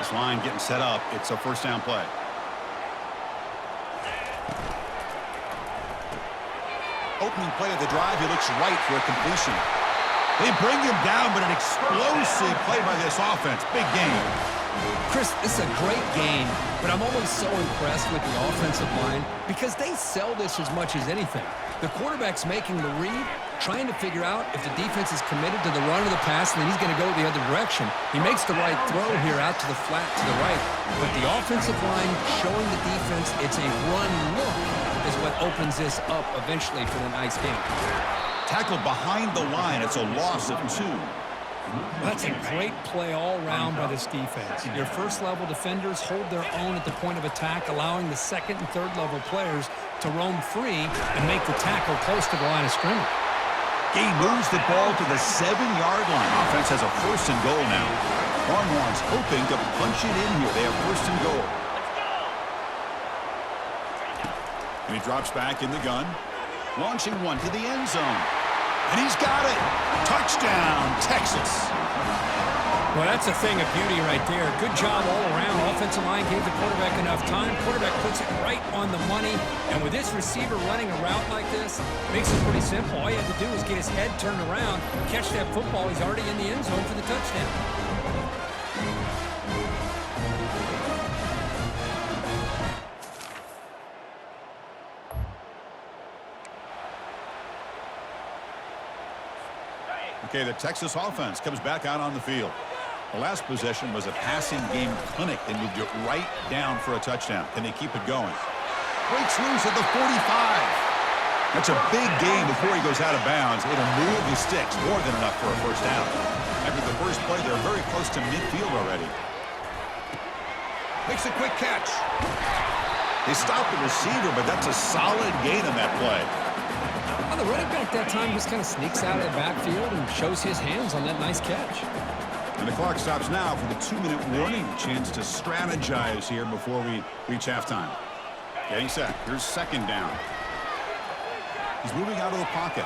This line getting set up. It's a first down play. Opening play of the drive, he looks right for a completion. They bring him down, but an explosive play by this offense. Big game. Chris, this is a great game, but I'm always so impressed with the offensive line because they sell this as much as anything. The quarterback's making the read, trying to figure out if the defense is committed to the run or the pass, and then he's going to go the other direction. He makes the right throw here out to the flat to the right, but the offensive line showing the defense it's a run look is what opens this up eventually for the nice game. Tackled behind the line. It's a loss of 2. That's a great play all around by this defense. Your first-level defenders hold their own at the point of attack, allowing the second and third-level players to roam free and make the tackle close to the line of scrimmage. He moves the ball to the 7-yard line. Offense has a first and goal now. Longhorns hoping to punch it in here. They have first and goal. And he drops back in the gun. Launching one to the end zone. And he's got it. Touchdown, Texas. Well, that's a thing of beauty right there. Good job all around. Offensive line gave the quarterback enough time. Quarterback puts it right on the money. And with this receiver running a route like this, makes it pretty simple. All you have to do is get his head turned around, catch that football. He's already in the end zone for the touchdown. Okay, the Texas offense comes back out on the field. The last possession was a passing game clinic. They moved it right down for a touchdown. Can they keep it going? Breaks loose at the 45. That's a big gain before he goes out of bounds. It'll move the sticks. More than enough for a first down. After the first play, they're very close to midfield already. Makes a quick catch. They stopped the receiver, but that's a solid gain on that play. Well, the running back that time just kind of sneaks out of the backfield and shows his hands on that nice catch. And the clock stops now for the 2-minute warning. Chance to strategize here before we reach halftime. Getting set. Here's second down. He's moving out of the pocket.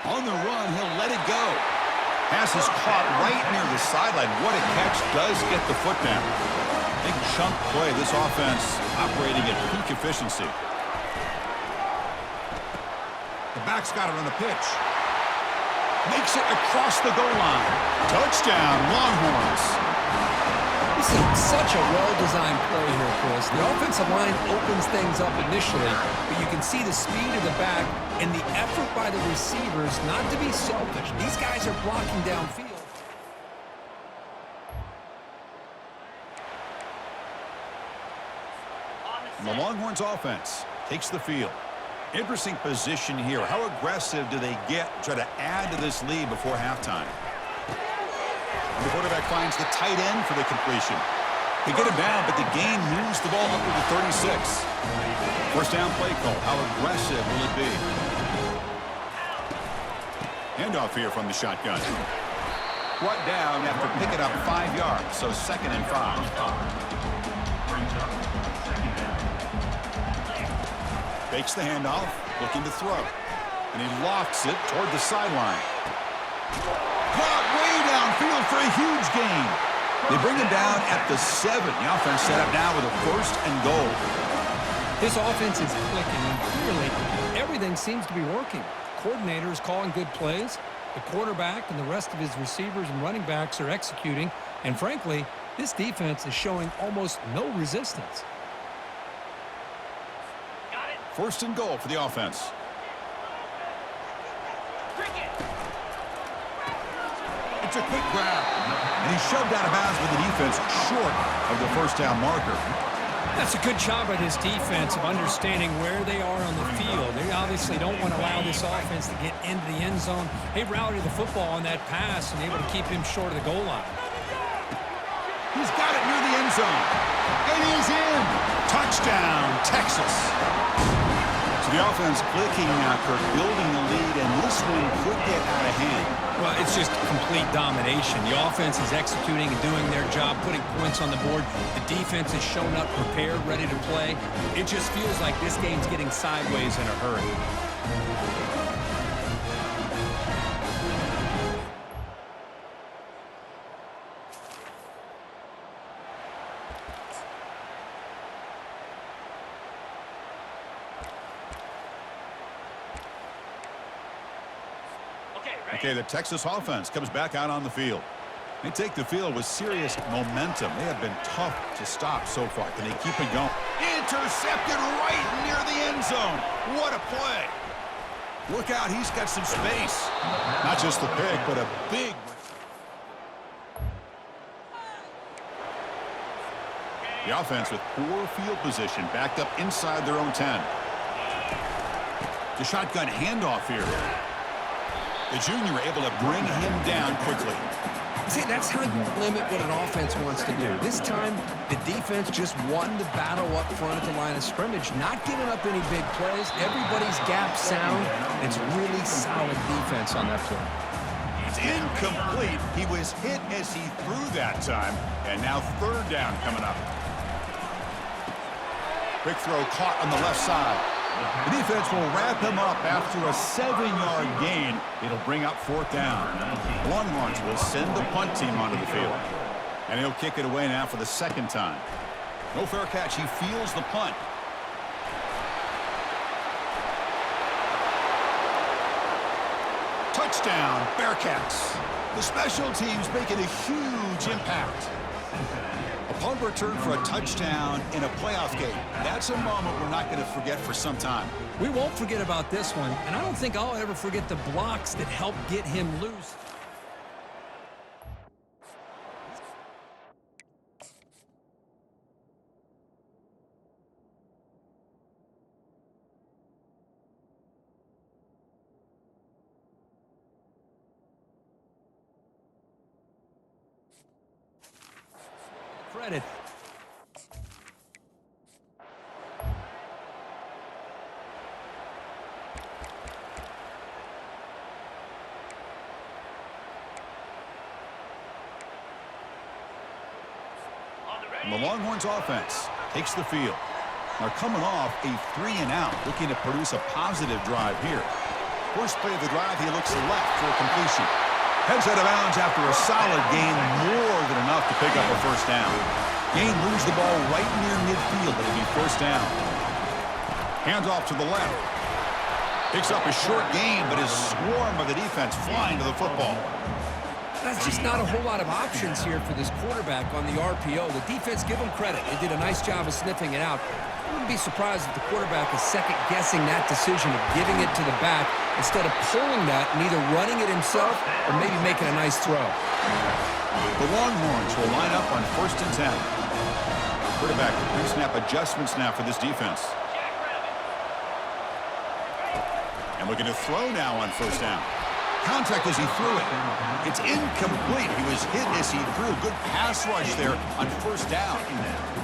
On the run, he'll let it go. Pass is caught right near the sideline. What a catch. Does get the foot down. Big chunk play. This offense operating at peak efficiency. The back's got it on the pitch. Makes it across the goal line. Touchdown, Longhorns. This is such a well-designed play here, Chris. The offensive line opens things up initially, but you can see the speed of the back and the effort by the receivers not to be selfish. These guys are blocking downfield. And the Longhorns offense takes the field. Interesting position here. How aggressive do they get to try to add to this lead before halftime? And the quarterback finds the tight end for the completion. They get him down, but the gain moves the ball up to the 36. First down play call. How aggressive will it be? Handoff here from the shotgun. Brought down after picking up 5 yards, so second and 5. Fakes the handoff, looking to throw. And he lofts it toward the sideline. Caught way downfield for a huge gain. They bring him down at the 7. The offense set up now with a first and goal. This offense is clicking, and clearly everything seems to be working. Coordinator is calling good plays. The quarterback and the rest of his receivers and running backs are executing. And frankly, this defense is showing almost no resistance. First and goal for the offense. It's a quick grab. And he's shoved out of bounds with the defense short of the first down marker. That's a good job by this defense of understanding where they are on the field. They obviously don't want to allow this offense to get into the end zone. They routed the football on that pass and able to keep him short of the goal line. He's got it near the end zone. And he's in. Touchdown, Texas. So the offense clicking now, Kirk, building the lead, and this one could get out of hand. Well, it's just complete domination. The offense is executing and doing their job, putting points on the board. The defense has shown up prepared, ready to play. It just feels like this game's getting sideways in a hurry. Okay, the Texas offense comes back out on the field. They take the field with serious momentum. They have been tough to stop so far. Can they keep it going? Intercepted right near the end zone. What a play. Look out, he's got some space. Not just the pick, but a big... The offense with poor field position backed up inside their own 10. The shotgun handoff here. The junior able to bring him down quickly. See, that's how you limit what an offense wants to do. This time, the defense just won the battle up front at the line of scrimmage, not giving up any big plays. Everybody's gap sound. It's really solid defense on that play. It's incomplete. He was hit as he threw that time, and now third down coming up. Quick throw caught on the left side. The defense will wrap him up after a 7-yard gain. It'll bring up fourth down. Longhorns will send the punt team onto the field. And he'll kick it away now for the second time. No fair catch. He feels the punt. Touchdown, Bearcats. The special teams making a huge impact. A punt return for a touchdown in a playoff game. That's a moment we're not going to forget for some time. We won't forget about this one, and I don't think I'll ever forget the blocks that helped get him loose. Credit. The Longhorns offense takes the field. They're coming off a 3-and-out, looking to produce a positive drive here. First play of the drive, he looks left for a completion. Heads out of bounds after a solid gain, more than enough to pick up a first down. Gain moves the ball right near midfield. It'll be first down. Hands off to the left. Picks up a short gain, but his swarm of the defense flying to the football. That's just not a whole lot of options here for this quarterback on the RPO. The defense, give him credit. They did a nice job of sniffing it out. I wouldn't be surprised if the quarterback is second-guessing that decision of giving it to the back instead of pulling that and either running it himself or maybe making a nice throw. The Longhorns will line up on 1st and 10. Quarterback with pre-snap adjustments now for this defense. And looking to throw now on first down. Contact as he threw it. It's incomplete. He was hit as he threw. Good pass rush there on first down.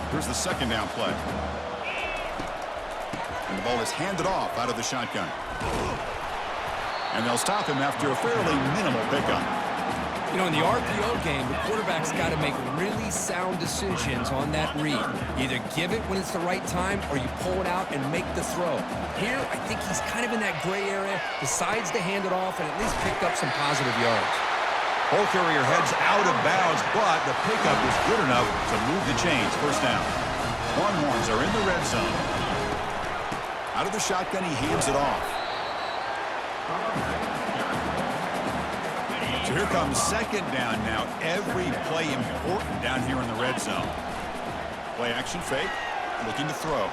Here's the second down play. And the ball is handed off out of the shotgun. And they'll stop him after a fairly minimal pickup. You know, in the RPO game, the quarterback's got to make really sound decisions on that read. Either give it when it's the right time or you pull it out and make the throw. Here, I think he's kind of in that gray area, decides to hand it off and at least pick up some positive yards. Ball carrier heads out of bounds, but the pickup is good enough to move the chains. First down. Longhorns are in the red zone. Out of the shotgun, he hands it off. So here comes second down now. Every play important down here in the red zone. Play action fake, looking to throw.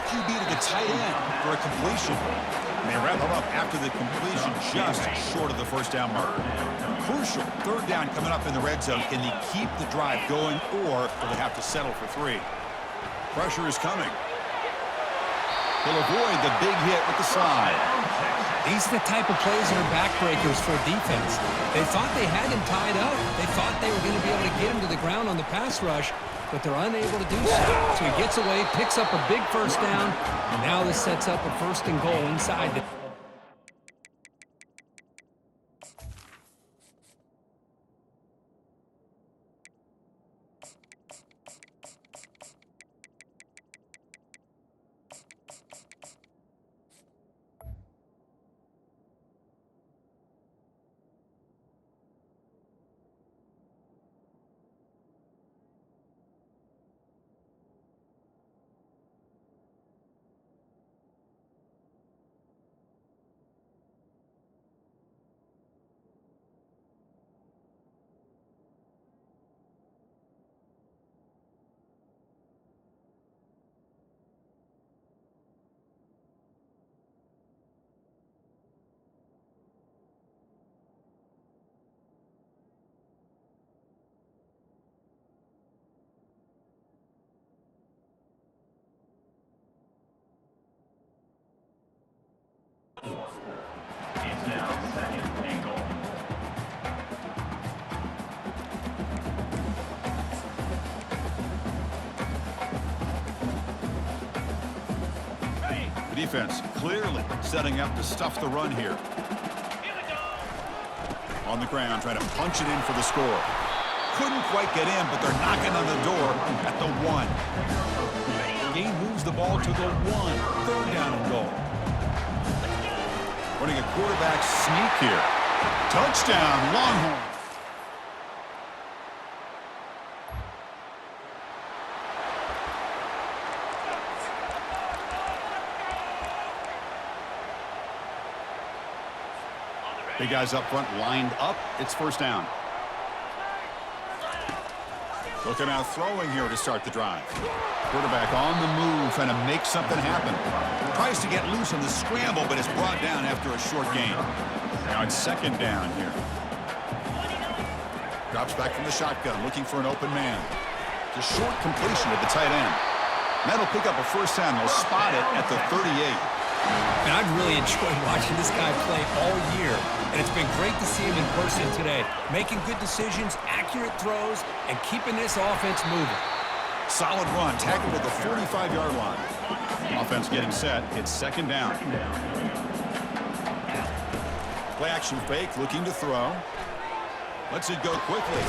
QB to the tight end for a completion. And they wrap him up after the completion just short of the first down marker. Crucial third down coming up in the red zone. Can they keep the drive going or will they have to settle for 3? Pressure is coming. He'll avoid the big hit with the slide. These are the type of plays that are backbreakers for a defense. They thought they had him tied up. They thought they were going to be able to get him to the ground on the pass rush, but they're unable to do so. So he gets away, picks up a big first down, and now this sets up a 1st and goal inside the... The defense clearly setting up to stuff the run here. On the ground, trying to punch it in for the score. Couldn't quite get in, but they're knocking on the door at the 1. Gain moves the ball to the 1. Third down and goal. Running a quarterback sneak here. Touchdown, Longhorns. Big guys up front lined up. It's first down. Looking out throwing here to start the drive. Quarterback on the move, trying to make something happen. Tries to get loose on the scramble, but it's brought down after a short gain. Now it's second down here. Drops back from the shotgun, looking for an open man. It's a short completion at the tight end. That'll pick up a first down. They'll spot it at the 38. And I've really enjoyed watching this guy play all year, and it's been great to see him in person today, making good decisions, accurate throws, and keeping this offense moving. Solid run, tackled at the 45-yard line. Offense getting set. It's second down. Play action fake, looking to throw. Lets it go quickly.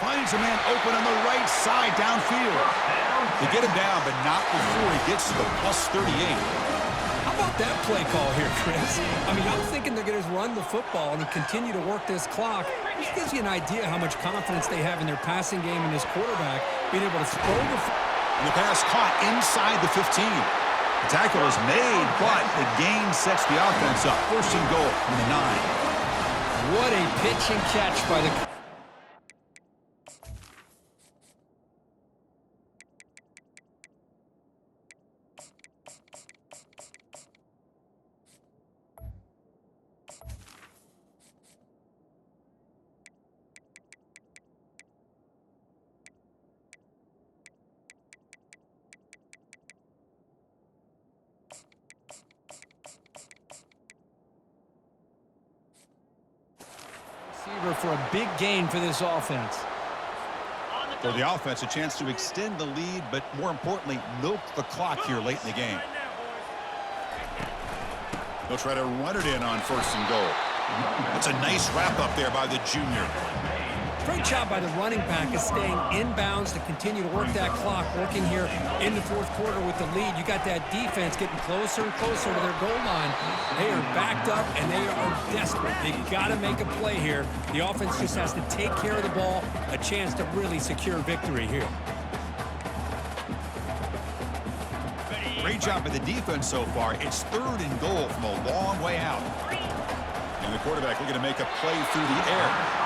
Finds a man open on the right side downfield. They get him down, but not before he gets to the plus 38. How about that play call here, Chris? I mean, I'm thinking they're going to run the football and continue to work this clock. This gives you an idea how much confidence they have in their passing game and this quarterback being able to throw the And the pass caught inside the 15. The tackle is made, but the gain sets the offense up. First and goal from the 9. What a pitch and catch by the... for a big gain for this offense. For the offense, a chance to extend the lead, but more importantly, milk the clock here late in the game. They'll try to run it in on first and goal. That's a nice wrap up there by the junior. Great job by the running back of staying inbounds to continue to work that clock, working here in the fourth quarter with the lead. You got that defense getting closer and closer to their goal line. They are backed up, and they are desperate. They got to make a play here. The offense just has to take care of the ball, a chance to really secure victory here. Great job by the defense so far. It's third and goal from a long way out. And the quarterback looking to make a play through the air.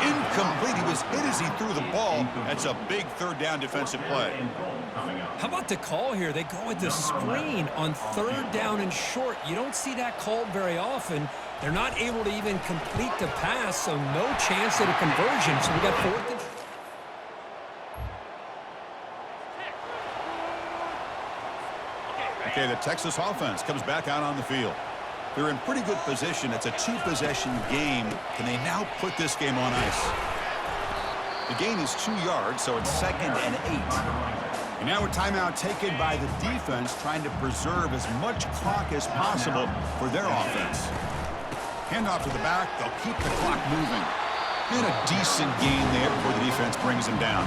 Incomplete. He was hit as he threw the ball. That's a big third down defensive play. How about the call here? They go with the screen on third down and short. You don't see that called very often. They're not able to even complete the pass, so no chance at a conversion. So we got fourth and... Okay, the Texas offense comes back out on the field. They're in pretty good position. It's a two-possession game. Can they now put this game on ice? The gain is 2 yards, so it's second and 8. And now a timeout taken by the defense, trying to preserve as much clock as possible for their offense. Handoff to the back. They'll keep the clock moving. And a decent gain there before the defense brings him down.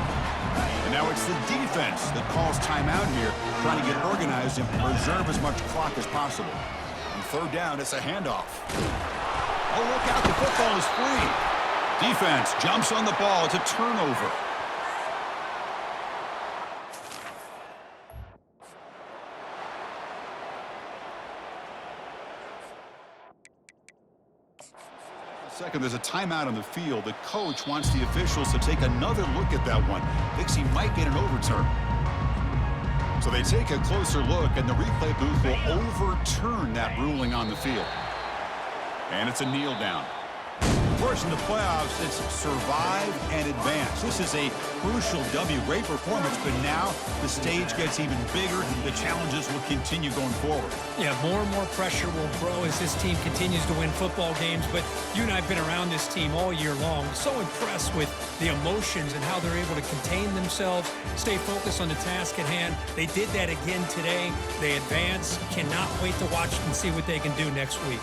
And now it's the defense that calls timeout here, trying to get organized and preserve as much clock as possible. On third down, it's a handoff. Oh, look out, the football is free. Defense jumps on the ball. It's a turnover. Second, there's a timeout on the field. The coach wants the officials to take another look at that one. Thinks he might get an overturn. So they take a closer look, and the replay booth will overturn that ruling on the field. And it's a kneel down. Of course, in the playoffs, it's survive and advance. This is a crucial W. Great performance, but now the stage gets even bigger. The challenges will continue going forward. Yeah, more and more pressure will grow as this team continues to win football games, but you and I have been around this team all year long. So impressed with the emotions and how they're able to contain themselves, stay focused on the task at hand. They did that again today. They advance. Cannot wait to watch and see what they can do next week.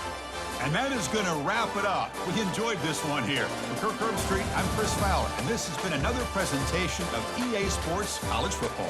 And that is going to wrap it up. We enjoyed this one here. For Kirk Herbstreit, I'm Chris Fowler, and this has been another presentation of EA Sports College Football.